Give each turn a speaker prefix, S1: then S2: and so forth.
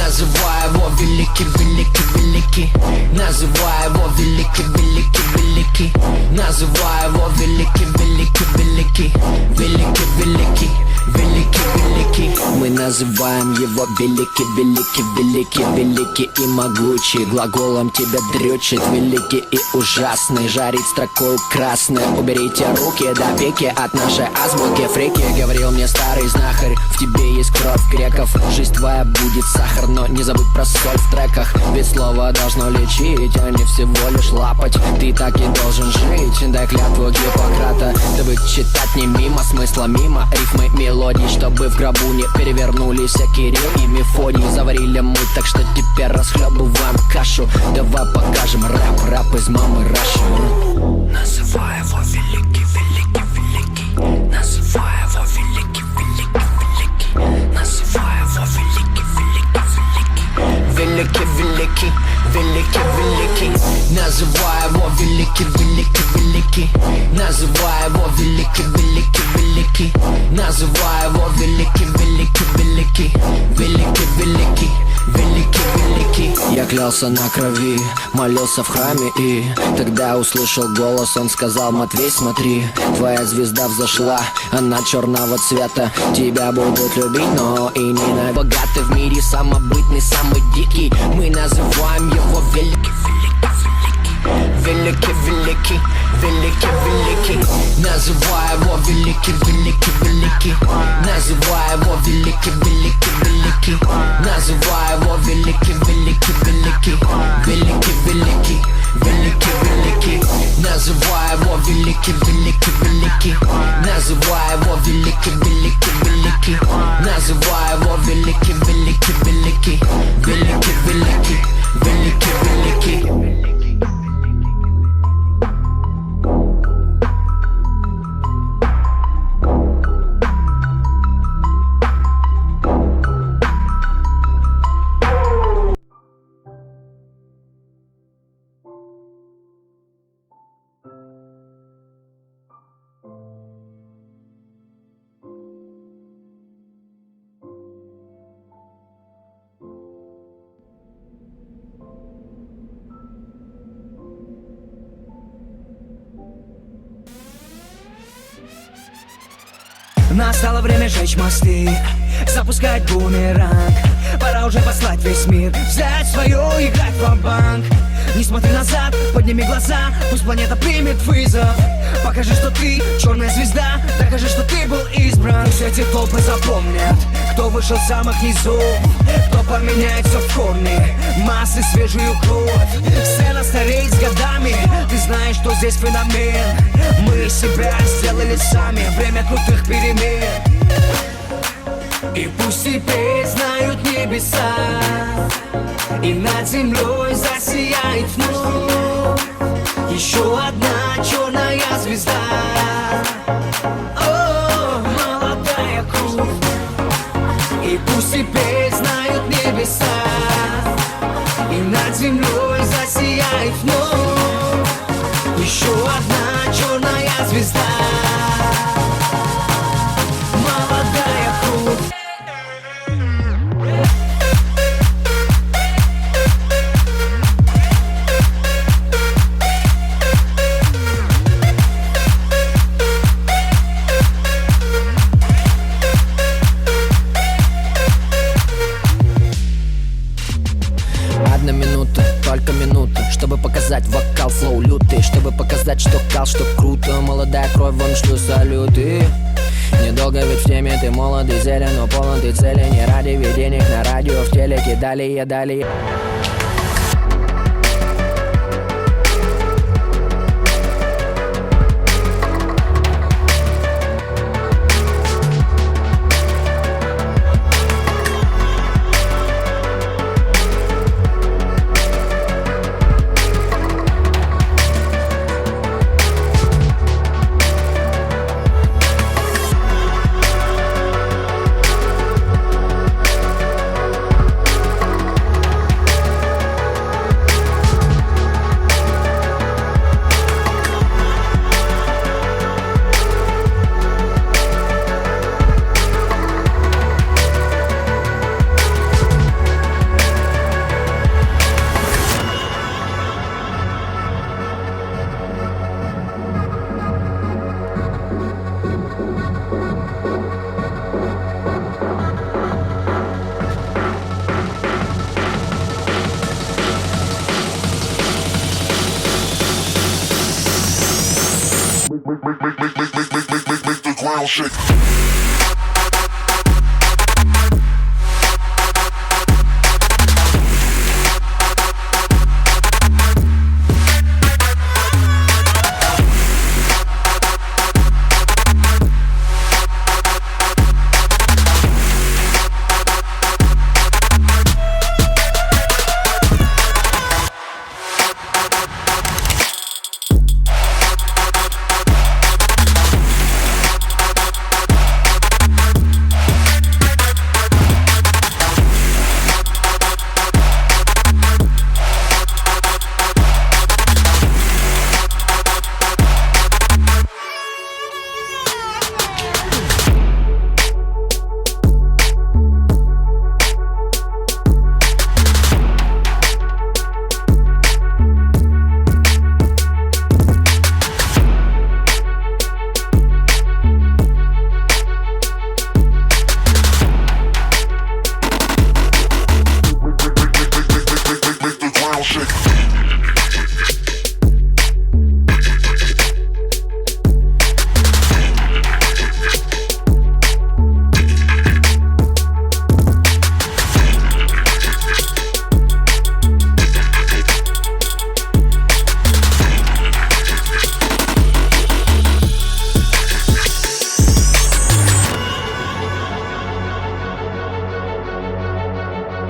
S1: Называй его великий, великий, великий. Называй его великий, великий, великий. Называй его великий, великий, великий. Великий, великий, великий, великий. Мы называем его великий, великий, великий, великий и могучий. Глаголом тебя дрючит, великий и ужасный. Жарить строкой красной. Уберите руки до пики от нашей азбуки. Фрики, говорил мне старый знахарь, в тебе есть кровь греков. Жизнь твоя будет сахар, но не забудь про соль в треках. Ведь слово должно лечить, а не всего лишь лапать. Ты так и должен жить, дай клятву Гиппократа. Да вы читать не мимо смысла, мимо рифмы, мелодий, чтобы в гробу не перевернулись Кирилл и Мефодий. Заварили мы, так что теперь расхлебываем кашу. Давай покажем рэп, рэп из мамы Раши. Называй его великий, великий, великий. Называй его великий, великий, великий. Называй его великий, великий, великий. Великий, великий, великий, великий. Называй его великий, великий, великий. Называй его великий, великий, великий. Называй его великий, великий, великий. Великий, великий, великий, великий. Я клялся на крови, молился в храме и тогда услышал голос, он сказал: Матвей, смотри, твоя звезда взошла, она черного цвета. Тебя будут любить, но и ненавидеть. Богатый в мире, самобытный, самый дикий. Мы называем его великий, великий, великий, великий, великий. Называй его великий, великий, великий. Называй его великий, великий, великий. Называй его великий, великий, великий. Великий, великий, великий, великий. Называй его великий, великий, великий. Называй его великий, великий, великий. Называй его великий, великий, великий. Великий, великий, великий, великий.
S2: Настало время жечь мосты, запускать бумеранг. Пора уже послать весь мир, взять свое, играть ва-банк. Не смотри назад, подними глаза, пусть планета примет вызов. Покажи, что ты черная звезда, докажи, что ты был избран. Пусть эти толпы запомнят, кто вышел с самых низов, кто поменяется в корне, массы свежую кровь. Сцена стареет с годами, ты знаешь, что здесь феномен. Мы себя сделали сами, время крутых перемен. И пусть теперь знают небеса, и над землей засияет вновь еще одна черная звезда. О, молодая кровь. И пусть теперь знают небеса, и над землей засияет вновь еще одна черная звезда. Молодая кровь.
S1: Только минута, чтобы показать вокал, флоу лютый, чтобы показать, что кал, что круто. Молодая кровь, вам шлю салюты. Недолго ведь в теме, ты молодый, зелен, но полон ты цели. Не ради ведь денег на радио, в телеке, далее, далее.
S3: make the ground shake.